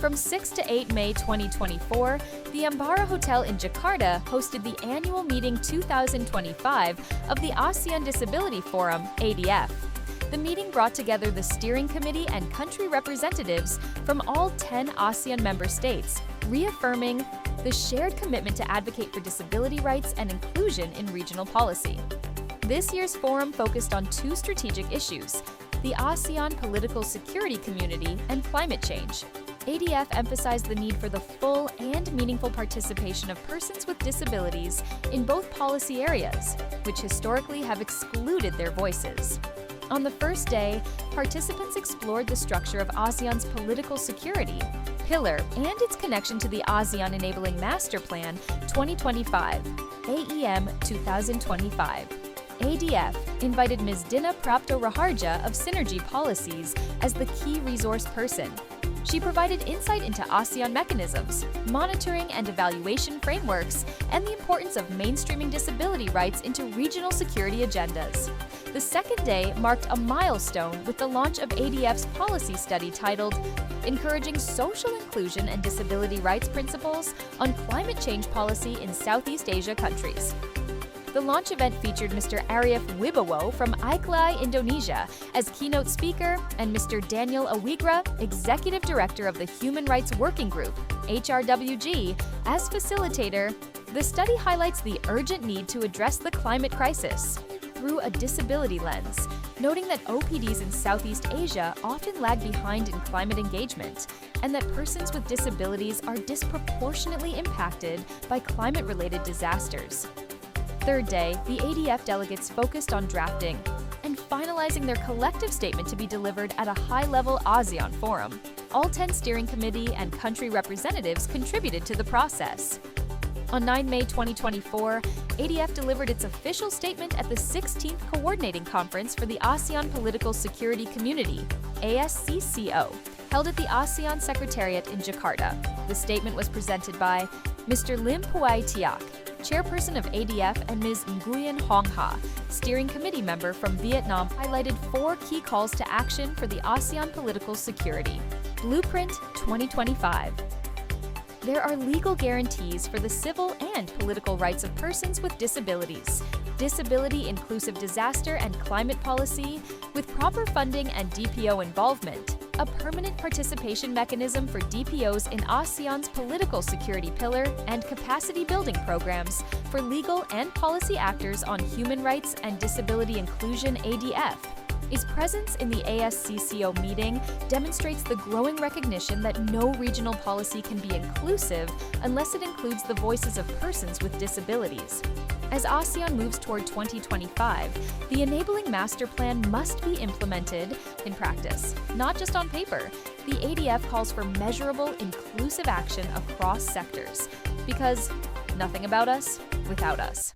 From 6 to 8 May 2024, the Ambhara Hotel in Jakarta hosted the annual meeting 2025 of the ASEAN Disability Forum, ADF. The meeting brought together the steering committee and country representatives from all 10 ASEAN member states, reaffirming the shared commitment to advocate for disability rights and inclusion in regional policy. This year's forum focused on two strategic issues: the ASEAN Political-Security Community and climate change. ADF emphasized the need for the full and meaningful participation of persons with disabilities in both policy areas, which historically have excluded their voices. On the first day, participants explored the structure of ASEAN's political security pillar and its connection to the ASEAN Enabling Master Plan 2025, AEM 2025. ADF invited Ms. Dina Prapto Raharja of Synergy Policies as the key resource person. She provided insight into ASEAN mechanisms, monitoring and evaluation frameworks, and the importance of mainstreaming disability rights into regional security agendas. The second day marked a milestone with the launch of ADF's policy study titled Encouraging Social Inclusion and Disability Rights Principles on Climate Change Policy in Southeast Asia Countries. The launch event featured Mr. Arief Wibowo from ICLAI Indonesia as keynote speaker and Mr. Daniel Awigra, Executive Director of the Human Rights Working Group, HRWG, as facilitator. The study highlights the urgent need to address the climate crisis through a disability lens, noting that OPDs in Southeast Asia often lag behind in climate engagement, and that persons with disabilities are disproportionately impacted by climate-related disasters. Third day, the ADF delegates focused on drafting and finalizing their collective statement to be delivered at a high-level ASEAN forum. All 10 steering committee and country representatives contributed to the process. On 9 May 2024, ADF delivered its official statement at the 16th Coordinating Conference for the ASEAN Political-Security Community, ASCCO, held at the ASEAN Secretariat in Jakarta. The statement was presented by Mr. Lim Puai Tiak, Chairperson of ADF, and Ms. Nguyen Hong Ha, Steering Committee member from Vietnam, highlighted 4 key calls to action for the ASEAN Political Security Blueprint 2025. There are legal guarantees for the civil and political rights of persons with disabilities, disability-inclusive disaster and climate policy, with proper funding and DPO involvement, a permanent participation mechanism for DPOs in ASEAN's political security pillar, and capacity-building programs for legal and policy actors on human rights and disability inclusion. ADF. Its presence in the ASCCO meeting demonstrates the growing recognition that no regional policy can be inclusive unless it includes the voices of persons with disabilities. As ASEAN moves toward 2025, the Enabling Master Plan must be implemented in practice, not just on paper. The ADF calls for measurable, inclusive action across sectors, because nothing about us without us.